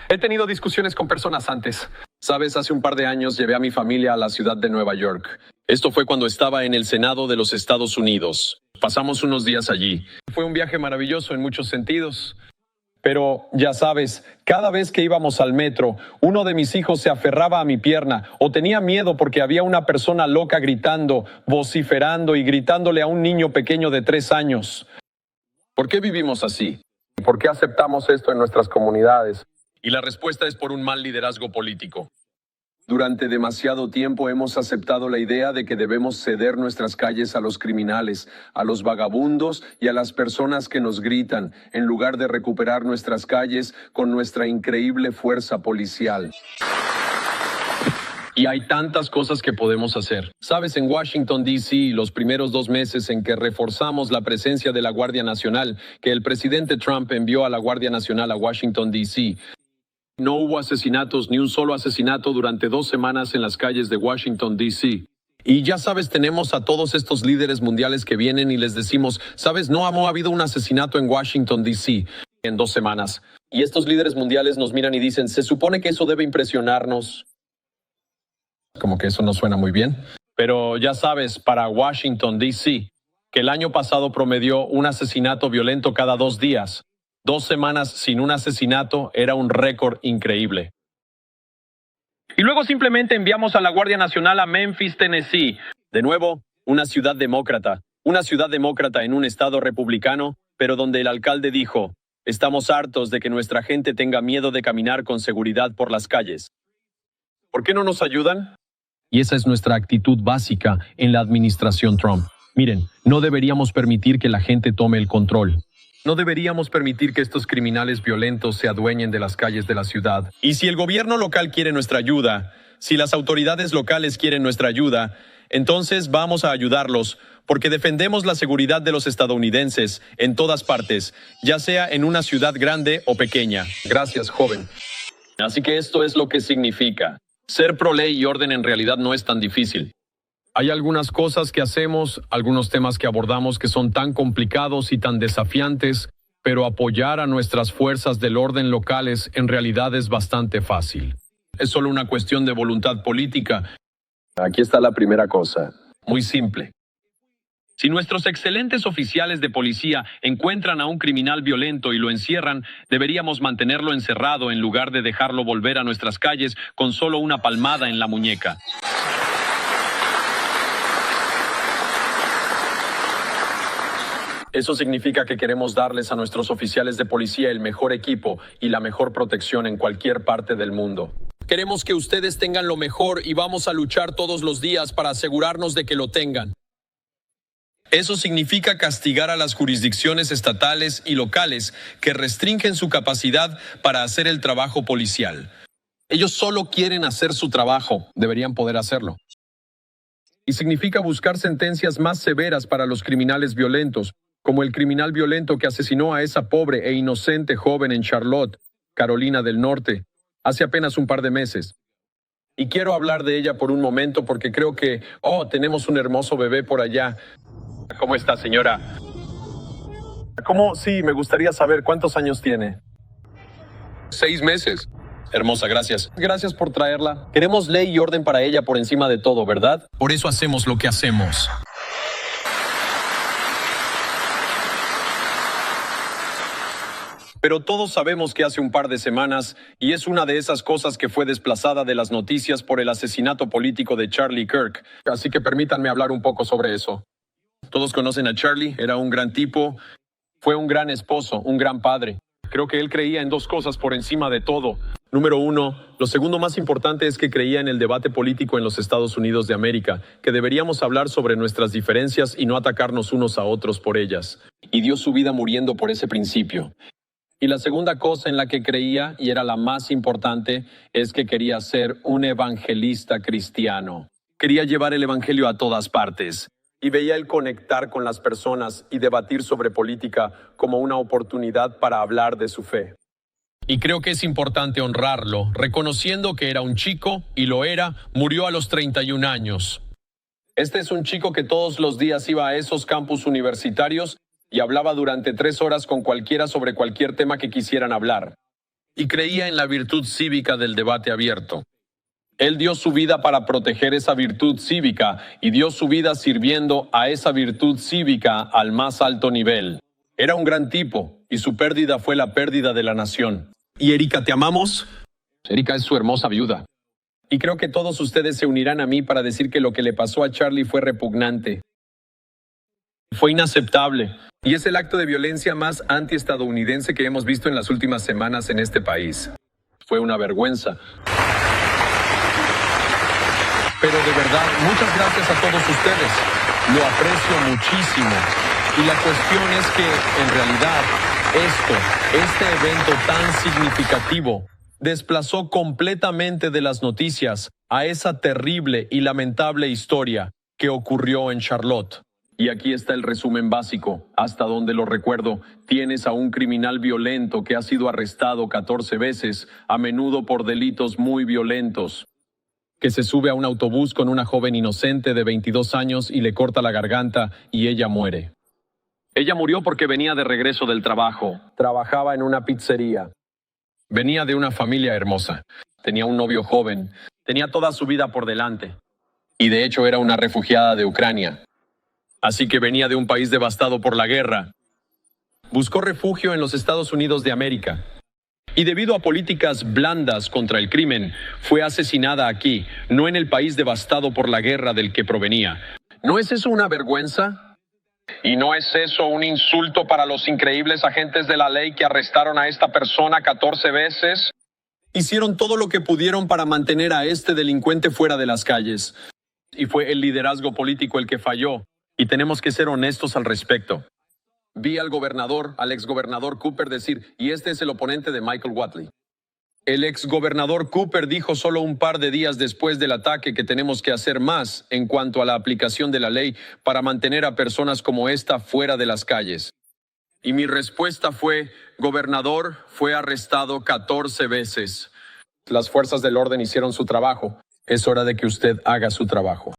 He tenido discusiones con personas antes. Sabes, hace un par de años llevé a mi familia a la ciudad de Nueva York. Esto fue cuando estaba en el Senado de los Estados Unidos. Pasamos unos días allí. Fue un viaje maravilloso en muchos sentidos. Pero, ya sabes, cada vez que íbamos al metro, uno de mis hijos se aferraba a mi pierna o tenía miedo porque había una persona loca gritando, vociferando y gritándole a un niño pequeño de 3 años. ¿Por qué vivimos así? ¿Por qué aceptamos esto en nuestras comunidades? Y la respuesta es por un mal liderazgo político. Durante demasiado tiempo hemos aceptado la idea de que debemos ceder nuestras calles a los criminales, a los vagabundos y a las personas que nos gritan, en lugar de recuperar nuestras calles con nuestra increíble fuerza policial. Y hay tantas cosas que podemos hacer. Sabes, en Washington, D.C., los primeros 2 meses en que reforzamos la presencia de la Guardia Nacional, que el presidente Trump envió a la Guardia Nacional a Washington, D.C., no hubo asesinatos, ni un solo asesinato durante 2 semanas en las calles de Washington, D.C. Y ya sabes, tenemos a todos estos líderes mundiales que vienen y les decimos, sabes, no ha habido un asesinato en Washington, D.C. en 2 semanas. Y estos líderes mundiales nos miran y dicen, se supone que eso debe impresionarnos. Como que eso no suena muy bien. Pero ya sabes, para Washington, D.C., que el año pasado promedió un asesinato violento cada 2 días. 2 semanas sin un asesinato era un récord increíble. Y luego simplemente enviamos a la Guardia Nacional a Memphis, Tennessee. De nuevo, una ciudad demócrata. Una ciudad demócrata en un estado republicano, pero donde el alcalde dijo, estamos hartos de que nuestra gente tenga miedo de caminar con seguridad por las calles. ¿Por qué no nos ayudan? Y esa es nuestra actitud básica en la administración Trump. Miren, no deberíamos permitir que la gente tome el control. No deberíamos permitir que estos criminales violentos se adueñen de las calles de la ciudad. Y si el gobierno local quiere nuestra ayuda, si las autoridades locales quieren nuestra ayuda, entonces vamos a ayudarlos, porque defendemos la seguridad de los estadounidenses en todas partes, ya sea en una ciudad grande o pequeña. Gracias, joven. Así que esto es lo que significa. Ser pro ley y orden en realidad no es tan difícil. Hay algunas cosas que hacemos, algunos temas que abordamos que son tan complicados y tan desafiantes, pero apoyar a nuestras fuerzas del orden locales en realidad es bastante fácil. Es solo una cuestión de voluntad política. Aquí está la primera cosa. Muy simple. Si nuestros excelentes oficiales de policía encuentran a un criminal violento y lo encierran, deberíamos mantenerlo encerrado en lugar de dejarlo volver a nuestras calles con solo una palmada en la muñeca. Eso significa que queremos darles a nuestros oficiales de policía el mejor equipo y la mejor protección en cualquier parte del mundo. Queremos que ustedes tengan lo mejor y vamos a luchar todos los días para asegurarnos de que lo tengan. Eso significa castigar a las jurisdicciones estatales y locales que restringen su capacidad para hacer el trabajo policial. Ellos solo quieren hacer su trabajo, deberían poder hacerlo. Y significa buscar sentencias más severas para los criminales violentos, como el criminal violento que asesinó a esa pobre e inocente joven en Charlotte, Carolina del Norte, hace apenas un par de meses. Y quiero hablar de ella por un momento porque creo que, tenemos un hermoso bebé por allá. ¿Cómo está, señora? ¿Cómo? Sí, me gustaría saber cuántos años tiene. 6 meses. Hermosa, gracias. Gracias por traerla. Queremos ley y orden para ella por encima de todo, ¿verdad? Por eso hacemos lo que hacemos. Pero todos sabemos que hace un par de semanas, y es una de esas cosas que fue desplazada de las noticias por el asesinato político de Charlie Kirk. Así que permítanme hablar un poco sobre eso. Todos conocen a Charlie, era un gran tipo, fue un gran esposo, un gran padre. Creo que él creía en 2 cosas por encima de todo. Número 1, lo segundo más importante es que creía en el debate político en los Estados Unidos de América, que deberíamos hablar sobre nuestras diferencias y no atacarnos unos a otros por ellas. Y dio su vida muriendo por ese principio. Y la segunda cosa en la que creía, y era la más importante, es que quería ser un evangelista cristiano. Quería llevar el evangelio a todas partes. Y veía el conectar con las personas y debatir sobre política como una oportunidad para hablar de su fe. Y creo que es importante honrarlo, reconociendo que era un chico, y lo era, murió a los 31 años. Este es un chico que todos los días iba a esos campus universitarios y hablaba durante 3 horas con cualquiera sobre cualquier tema que quisieran hablar. y creía en la virtud cívica del debate abierto. Él dio su vida para proteger esa virtud cívica y dio su vida sirviendo a esa virtud cívica al más alto nivel. Era un gran tipo y su pérdida fue la pérdida de la nación. ¿Y Erika, te amamos? Erika es su hermosa viuda. Y creo que todos ustedes se unirán a mí para decir que lo que le pasó a Charlie fue repugnante. Fue inaceptable. Y es el acto de violencia más antiestadounidense que hemos visto en las últimas semanas en este país. Fue una vergüenza. Pero de verdad, muchas gracias a todos ustedes. Lo aprecio muchísimo. Y la cuestión es que, en realidad, este evento tan significativo desplazó completamente de las noticias a esa terrible y lamentable historia que ocurrió en Charlotte. Y aquí está el resumen básico. Hasta donde lo recuerdo, tienes a un criminal violento que ha sido arrestado 14 veces, a menudo por delitos muy violentos, que se sube a un autobús con una joven inocente de 22 años y le corta la garganta y ella muere. Ella murió porque venía de regreso del trabajo. Trabajaba en una pizzería. Venía de una familia hermosa. Tenía un novio joven. Tenía toda su vida por delante. Y de hecho era una refugiada de Ucrania. Así que venía de un país devastado por la guerra. Buscó refugio en los Estados Unidos de América. Y debido a políticas blandas contra el crimen, fue asesinada aquí, no en el país devastado por la guerra del que provenía. ¿No es eso una vergüenza? ¿Y no es eso un insulto para los increíbles agentes de la ley que arrestaron a esta persona 14 veces? Hicieron todo lo que pudieron para mantener a este delincuente fuera de las calles. Y fue el liderazgo político el que falló. Y tenemos que ser honestos al respecto. Vi al exgobernador Cooper decir, y este es el oponente de Michael Whatley. El exgobernador Cooper dijo solo un par de días después del ataque que tenemos que hacer más en cuanto a la aplicación de la ley para mantener a personas como esta fuera de las calles. Y mi respuesta fue, gobernador, fue arrestado 14 veces. Las fuerzas del orden hicieron su trabajo. Es hora de que usted haga su trabajo.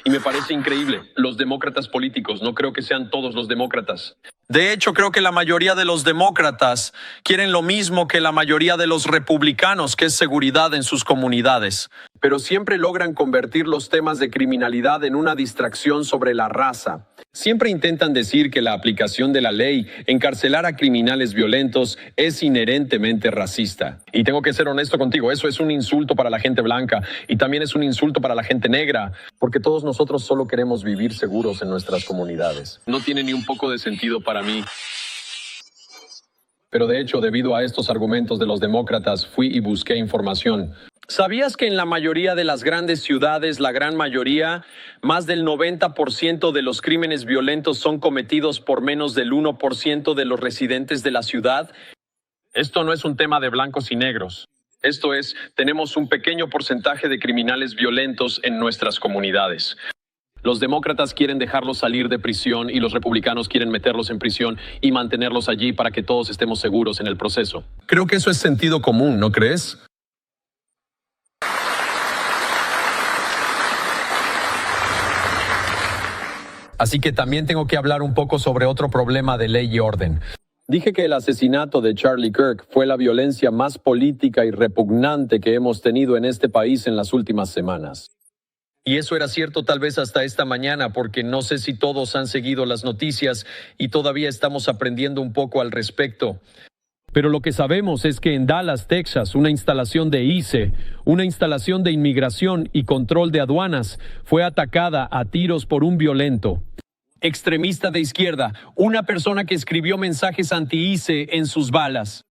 Y me parece increíble, los demócratas políticos, no creo que sean todos los demócratas. De hecho, creo que la mayoría de los demócratas quieren lo mismo que la mayoría de los republicanos, que es seguridad en sus comunidades. Pero siempre logran convertir los temas de criminalidad en una distracción sobre la raza. Siempre intentan decir que la aplicación de la ley, encarcelar a criminales violentos, es inherentemente racista. Y tengo que ser honesto contigo, eso es un insulto para la gente blanca y también es un insulto para la gente negra, porque todos nosotros solo queremos vivir seguros en nuestras comunidades. No tiene ni un poco de sentido para mí. Pero de hecho, debido a estos argumentos de los demócratas, fui y busqué información. ¿Sabías que en la mayoría de las grandes ciudades, la gran mayoría, más del 90% de los crímenes violentos son cometidos por menos del 1% de los residentes de la ciudad? Esto no es un tema de blancos y negros. Esto es, tenemos un pequeño porcentaje de criminales violentos en nuestras comunidades. Los demócratas quieren dejarlos salir de prisión y los republicanos quieren meterlos en prisión y mantenerlos allí para que todos estemos seguros en el proceso. Creo que eso es sentido común, ¿no crees? Así que también tengo que hablar un poco sobre otro problema de ley y orden. Dije que el asesinato de Charlie Kirk fue la violencia más política y repugnante que hemos tenido en este país en las últimas semanas. Y eso era cierto tal vez hasta esta mañana, porque no sé si todos han seguido las noticias y todavía estamos aprendiendo un poco al respecto. Pero lo que sabemos es que en Dallas, Texas, una instalación de ICE, una instalación de inmigración y control de aduanas, fue atacada a tiros por un violento extremista de izquierda, una persona que escribió mensajes anti-ICE en sus balas.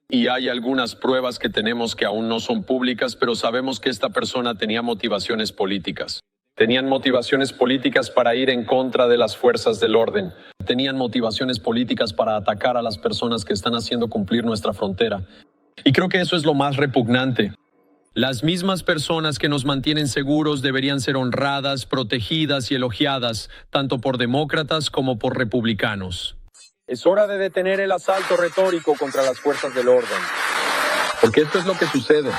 Y hay algunas pruebas que tenemos que aún no son públicas, pero sabemos que esta persona tenía motivaciones políticas. Tenían motivaciones políticas para ir en contra de las fuerzas del orden. Tenían motivaciones políticas para atacar a las personas que están haciendo cumplir nuestra frontera. Y creo que eso es lo más repugnante. Las mismas personas que nos mantienen seguros deberían ser honradas, protegidas y elogiadas, tanto por demócratas como por republicanos. Es hora de detener el asalto retórico contra las fuerzas del orden. Porque esto es lo que sucede.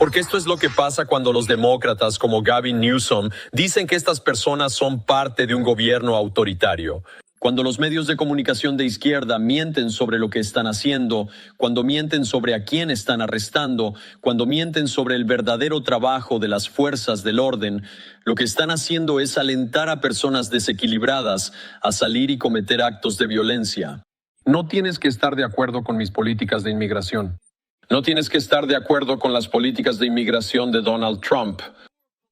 Porque esto es lo que pasa cuando los demócratas como Gavin Newsom dicen que estas personas son parte de un gobierno autoritario. Cuando los medios de comunicación de izquierda mienten sobre lo que están haciendo, cuando mienten sobre a quién están arrestando, cuando mienten sobre el verdadero trabajo de las fuerzas del orden, lo que están haciendo es alentar a personas desequilibradas a salir y cometer actos de violencia. No tienes que estar de acuerdo con mis políticas de inmigración. No tienes que estar de acuerdo con las políticas de inmigración de Donald Trump.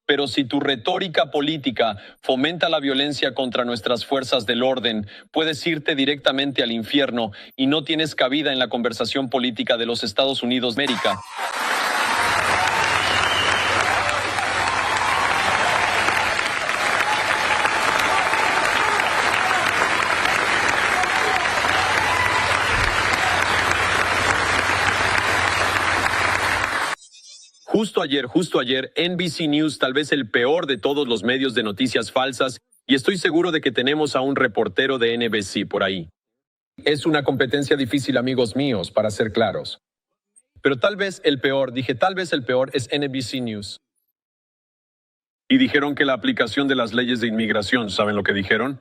Pero si tu retórica política fomenta la violencia contra nuestras fuerzas del orden, puedes irte directamente al infierno y no tienes cabida en la conversación política de los Estados Unidos de América. Justo ayer, NBC News, tal vez el peor de todos los medios de noticias falsas, y estoy seguro de que tenemos a un reportero de NBC por ahí. Es una competencia difícil, amigos míos, para ser claros. Pero tal vez el peor es NBC News. Y dijeron que la aplicación de las leyes de inmigración, ¿saben lo que dijeron?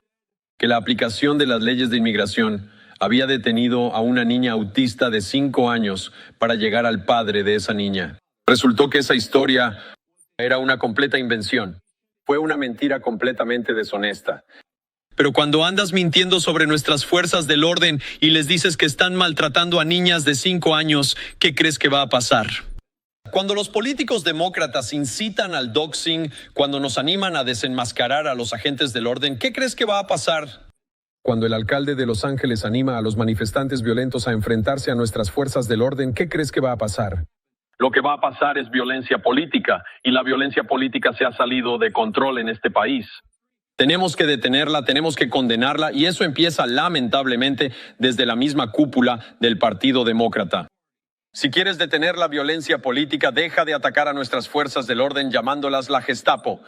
Que la aplicación de las leyes de inmigración había detenido a una niña autista de 5 años para llegar al padre de esa niña. Resultó que esa historia era una completa invención. Fue una mentira completamente deshonesta. Pero cuando andas mintiendo sobre nuestras fuerzas del orden y les dices que están maltratando a niñas de 5 años, ¿qué crees que va a pasar? Cuando los políticos demócratas incitan al doxing, cuando nos animan a desenmascarar a los agentes del orden, ¿qué crees que va a pasar? Cuando el alcalde de Los Ángeles anima a los manifestantes violentos a enfrentarse a nuestras fuerzas del orden, ¿qué crees que va a pasar? Lo que va a pasar es violencia política, y la violencia política se ha salido de control en este país. Tenemos que detenerla, tenemos que condenarla, y eso empieza lamentablemente desde la misma cúpula del Partido Demócrata. Si quieres detener la violencia política, deja de atacar a nuestras fuerzas del orden llamándolas la Gestapo.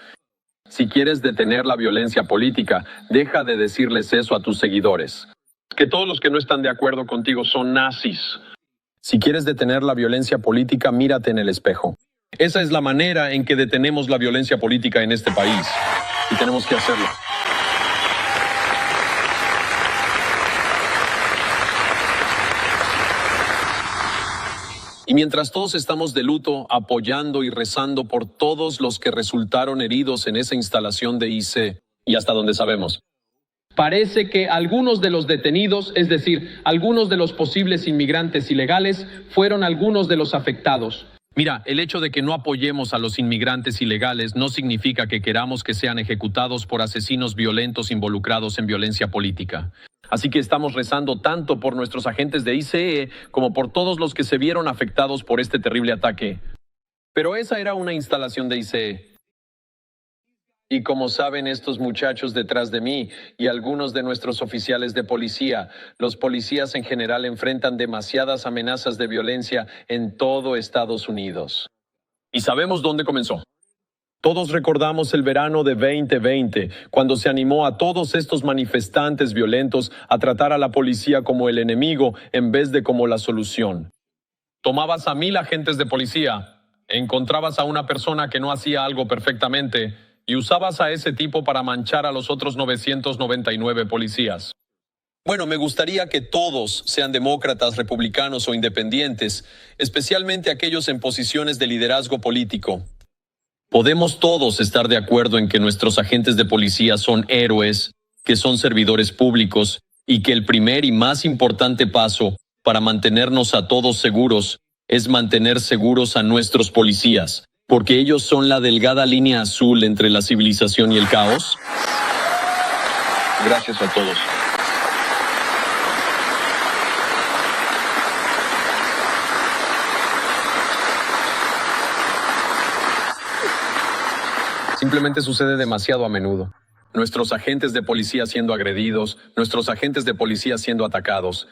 Si quieres detener la violencia política, deja de decirles eso a tus seguidores. Que todos los que no están de acuerdo contigo son nazis. Si quieres detener la violencia política, mírate en el espejo. Esa es la manera en que detenemos la violencia política en este país. Y tenemos que hacerlo. Y mientras todos estamos de luto, apoyando y rezando por todos los que resultaron heridos en esa instalación de IC, y hasta donde sabemos, parece que algunos de los detenidos, es decir, algunos de los posibles inmigrantes ilegales, fueron algunos de los afectados. Mira, el hecho de que no apoyemos a los inmigrantes ilegales no significa que queramos que sean ejecutados por asesinos violentos involucrados en violencia política. Así que estamos rezando tanto por nuestros agentes de ICE como por todos los que se vieron afectados por este terrible ataque. Pero esa era una instalación de ICE. Y como saben estos muchachos detrás de mí y algunos de nuestros oficiales de policía, los policías en general enfrentan demasiadas amenazas de violencia en todo Estados Unidos. Y sabemos dónde comenzó. Todos recordamos el verano de 2020, cuando se animó a todos estos manifestantes violentos a tratar a la policía como el enemigo en vez de como la solución. Tomabas a 1000 agentes de policía, encontrabas a una persona que no hacía algo perfectamente y usabas a ese tipo para manchar a los otros 999 policías. Bueno, me gustaría que todos sean demócratas, republicanos o independientes, especialmente aquellos en posiciones de liderazgo político. Podemos todos estar de acuerdo en que nuestros agentes de policía son héroes, que son servidores públicos y que el primer y más importante paso para mantenernos a todos seguros es mantener seguros a nuestros policías, porque ellos son la delgada línea azul entre la civilización y el caos. Gracias a todos. Simplemente sucede demasiado a menudo. Nuestros agentes de policía siendo agredidos, nuestros agentes de policía siendo atacados.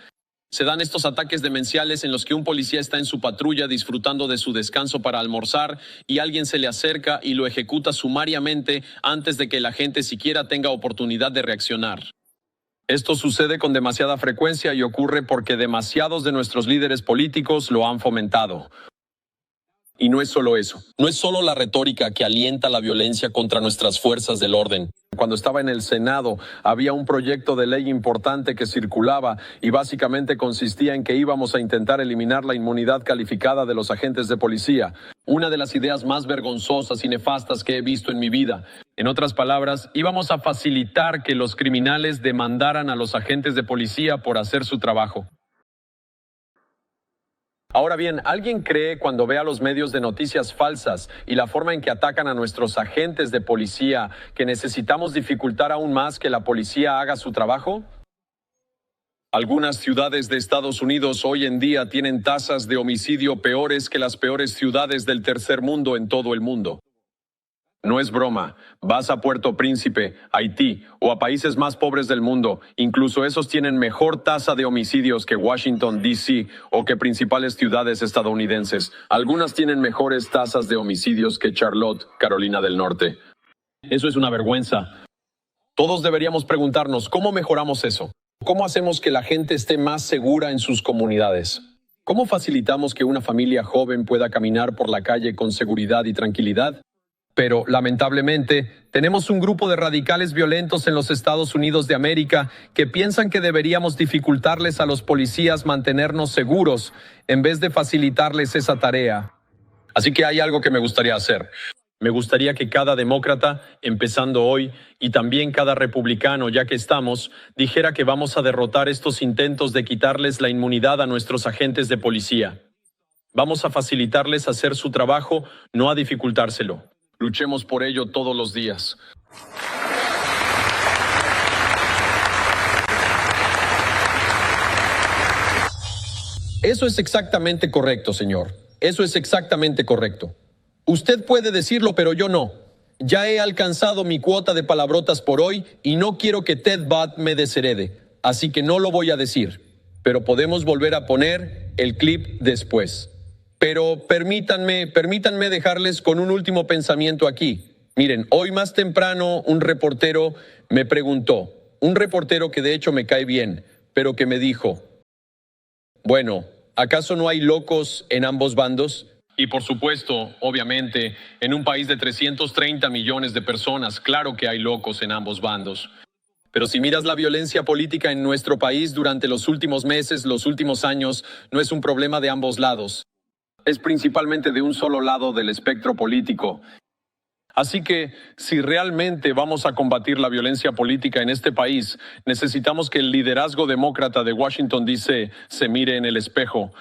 Se dan estos ataques demenciales en los que un policía está en su patrulla disfrutando de su descanso para almorzar y alguien se le acerca y lo ejecuta sumariamente antes de que el agente siquiera tenga oportunidad de reaccionar. Esto sucede con demasiada frecuencia y ocurre porque demasiados de nuestros líderes políticos lo han fomentado. Y no es solo eso. No es solo la retórica que alienta la violencia contra nuestras fuerzas del orden. Cuando estaba en el Senado, había un proyecto de ley importante que circulaba y básicamente consistía en que íbamos a intentar eliminar la inmunidad calificada de los agentes de policía. Una de las ideas más vergonzosas y nefastas que he visto en mi vida. En otras palabras, íbamos a facilitar que los criminales demandaran a los agentes de policía por hacer su trabajo. Ahora bien, ¿alguien cree cuando ve a los medios de noticias falsas y la forma en que atacan a nuestros agentes de policía que necesitamos dificultar aún más que la policía haga su trabajo? Algunas ciudades de Estados Unidos hoy en día tienen tasas de homicidio peores que las peores ciudades del tercer mundo en todo el mundo. No es broma. Vas a Puerto Príncipe, Haití o a países más pobres del mundo. Incluso esos tienen mejor tasa de homicidios que Washington, D.C. o que principales ciudades estadounidenses. Algunas tienen mejores tasas de homicidios que Charlotte, Carolina del Norte. Eso es una vergüenza. Todos deberíamos preguntarnos, ¿cómo mejoramos eso? ¿Cómo hacemos que la gente esté más segura en sus comunidades? ¿Cómo facilitamos que una familia joven pueda caminar por la calle con seguridad y tranquilidad? Pero, lamentablemente, tenemos un grupo de radicales violentos en los Estados Unidos de América que piensan que deberíamos dificultarles a los policías mantenernos seguros en vez de facilitarles esa tarea. Así que hay algo que me gustaría hacer. Me gustaría que cada demócrata, empezando hoy, y también cada republicano, ya que estamos, dijera que vamos a derrotar estos intentos de quitarles la inmunidad a nuestros agentes de policía. Vamos a facilitarles hacer su trabajo, no a dificultárselo. Luchemos por ello todos los días. Eso es exactamente correcto, señor. Eso es exactamente correcto. Usted puede decirlo, pero yo no. Ya he alcanzado mi cuota de palabrotas por hoy y no quiero que Ted Budd me desherede. Así que no lo voy a decir. Pero podemos volver a poner el clip después. Pero permítanme dejarles con un último pensamiento aquí. Miren, hoy más temprano un reportero me preguntó, un reportero que de hecho me cae bien, pero que me dijo, bueno, ¿acaso no hay locos en ambos bandos? Y por supuesto, obviamente, en un país de 330 millones de personas, claro que hay locos en ambos bandos. Pero si miras la violencia política en nuestro país durante los últimos meses, los últimos años, no es un problema de ambos lados. Es principalmente de un solo lado del espectro político. Así que, si realmente vamos a combatir la violencia política en este país, necesitamos que el liderazgo demócrata de Washington, D.C. se mire en el espejo.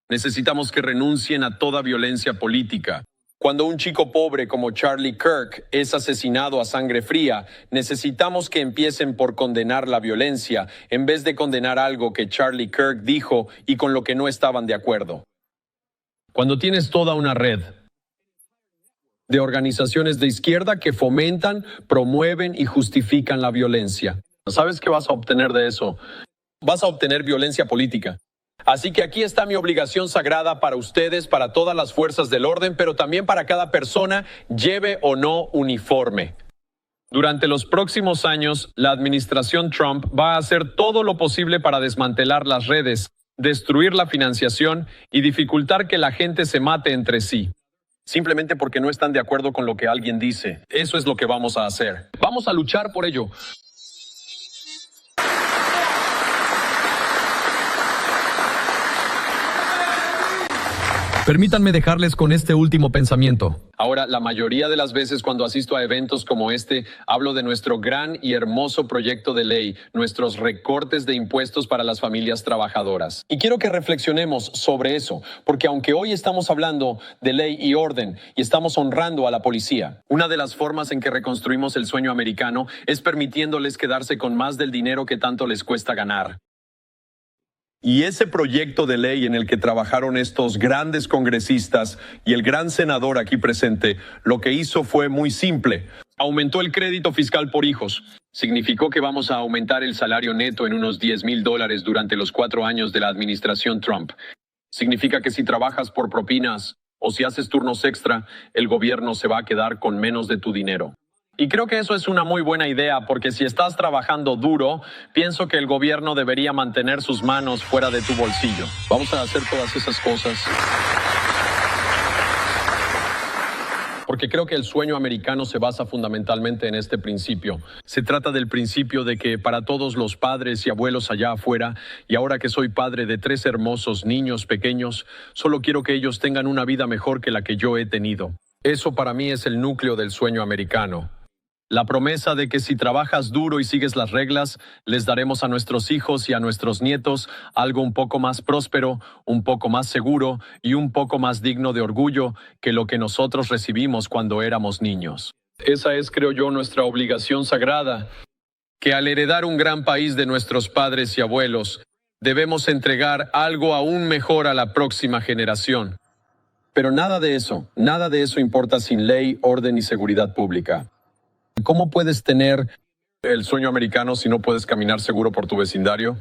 Necesitamos que renuncien a toda violencia política. Cuando un chico pobre como Charlie Kirk es asesinado a sangre fría, necesitamos que empiecen por condenar la violencia, en vez de condenar algo que Charlie Kirk dijo y con lo que no estaban de acuerdo. Cuando tienes toda una red de organizaciones de izquierda que fomentan, promueven y justifican la violencia, ¿sabes qué vas a obtener de eso? Vas a obtener violencia política. Así que aquí está mi obligación sagrada para ustedes, para todas las fuerzas del orden, pero también para cada persona, lleve o no uniforme. Durante los próximos años, la administración Trump va a hacer todo lo posible para desmantelar las redes, destruir la financiación y dificultar que la gente se mate entre sí. Simplemente porque no están de acuerdo con lo que alguien dice. Eso es lo que vamos a hacer. Vamos a luchar por ello. Permítanme dejarles con este último pensamiento. Ahora, la mayoría de las veces cuando asisto a eventos como este, hablo de nuestro gran y hermoso proyecto de ley, nuestros recortes de impuestos para las familias trabajadoras. Y quiero que reflexionemos sobre eso, porque aunque hoy estamos hablando de ley y orden y estamos honrando a la policía, una de las formas en que reconstruimos el sueño americano es permitiéndoles quedarse con más del dinero que tanto les cuesta ganar. Y ese proyecto de ley en el que trabajaron estos grandes congresistas y el gran senador aquí presente, lo que hizo fue muy simple. Aumentó el crédito fiscal por hijos. Significó que vamos a aumentar el salario neto en unos $10,000 durante los 4 años de la administración Trump. Significa que si trabajas por propinas o si haces turnos extra, el gobierno se va a quedar con menos de tu dinero. Y creo que eso es una muy buena idea, porque si estás trabajando duro, pienso que el gobierno debería mantener sus manos fuera de tu bolsillo. Vamos a hacer todas esas cosas. porque creo que el sueño americano se basa fundamentalmente en este principio. Se trata del principio de que para todos los padres y abuelos allá afuera, y ahora que soy padre de 3 hermosos niños pequeños, solo quiero que ellos tengan una vida mejor que la que yo he tenido. Eso para mí es el núcleo del sueño americano. La promesa de que si trabajas duro y sigues las reglas, les daremos a nuestros hijos y a nuestros nietos algo un poco más próspero, un poco más seguro y un poco más digno de orgullo que lo que nosotros recibimos cuando éramos niños. Esa es, creo yo, nuestra obligación sagrada, que al heredar un gran país de nuestros padres y abuelos, debemos entregar algo aún mejor a la próxima generación. Pero nada de eso importa sin ley, orden y seguridad pública. ¿Cómo puedes tener el sueño americano si no puedes caminar seguro por tu vecindario?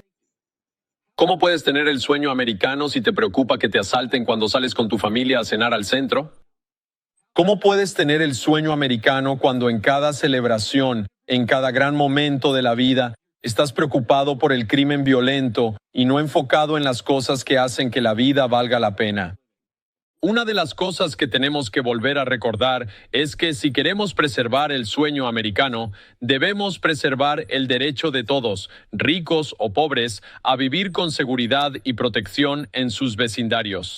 ¿Cómo puedes tener el sueño americano si te preocupa que te asalten cuando sales con tu familia a cenar al centro? ¿Cómo puedes tener el sueño americano cuando en cada celebración, en cada gran momento de la vida, estás preocupado por el crimen violento y no enfocado en las cosas que hacen que la vida valga la pena? Una de las cosas que tenemos que volver a recordar es que si queremos preservar el sueño americano, debemos preservar el derecho de todos, ricos o pobres, a vivir con seguridad y protección en sus vecindarios.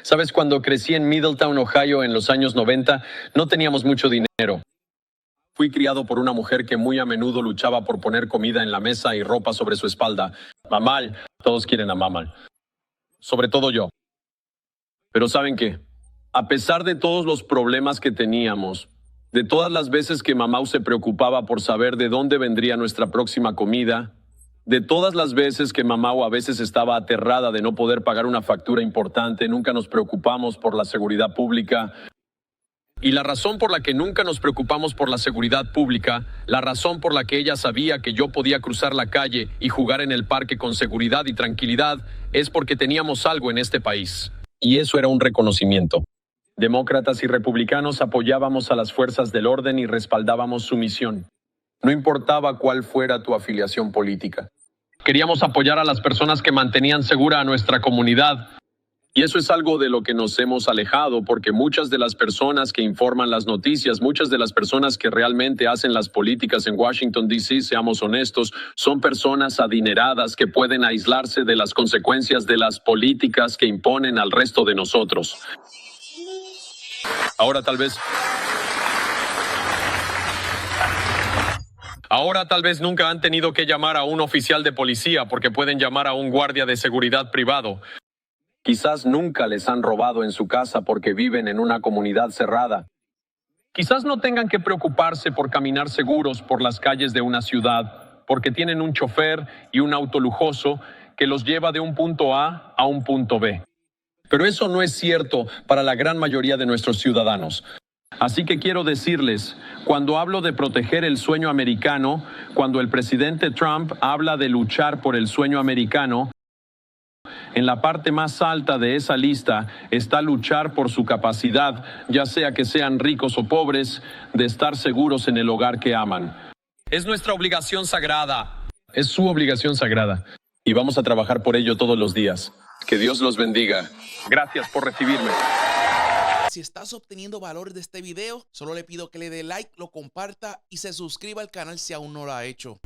¿Sabes? Cuando crecí en Middletown, Ohio, en los años 90, no teníamos mucho dinero. Fui criado por una mujer que muy a menudo luchaba por poner comida en la mesa y ropa sobre su espalda. Mamal, todos quieren a Mamal. Sobre todo yo. Pero ¿saben qué? A pesar de todos los problemas que teníamos, de todas las veces que mamá se preocupaba por saber de dónde vendría nuestra próxima comida, de todas las veces que mamá a veces estaba aterrada de no poder pagar una factura importante, nunca nos preocupamos por la seguridad pública. Y la razón por la que nunca nos preocupamos por la seguridad pública, la razón por la que ella sabía que yo podía cruzar la calle y jugar en el parque con seguridad y tranquilidad, es porque teníamos algo en este país. Y eso era un reconocimiento. Demócratas y republicanos apoyábamos a las fuerzas del orden y respaldábamos su misión. No importaba cuál fuera tu afiliación política. Queríamos apoyar a las personas que mantenían segura a nuestra comunidad. Y eso es algo de lo que nos hemos alejado, porque muchas de las personas que informan las noticias, muchas de las personas que realmente hacen las políticas en Washington, D.C., seamos honestos, son personas adineradas que pueden aislarse de las consecuencias de las políticas que imponen al resto de nosotros. Ahora tal vez nunca han tenido que llamar a un oficial de policía porque pueden llamar a un guardia de seguridad privado. Quizás nunca les han robado en su casa porque viven en una comunidad cerrada. Quizás no tengan que preocuparse por caminar seguros por las calles de una ciudad, porque tienen un chofer y un auto lujoso que los lleva de un punto A a un punto B. Pero eso no es cierto para la gran mayoría de nuestros ciudadanos. Así que quiero decirles, cuando hablo de proteger el sueño americano, cuando el presidente Trump habla de luchar por el sueño americano, en la parte más alta de esa lista está luchar por su capacidad, ya sea que sean ricos o pobres, de estar seguros en el hogar que aman. Es nuestra obligación sagrada. Es su obligación sagrada. Y vamos a trabajar por ello todos los días. Que Dios los bendiga. Gracias por recibirme. Si estás obteniendo valor de este video, solo le pido que le dé like, lo comparta y se suscriba al canal si aún no lo ha hecho.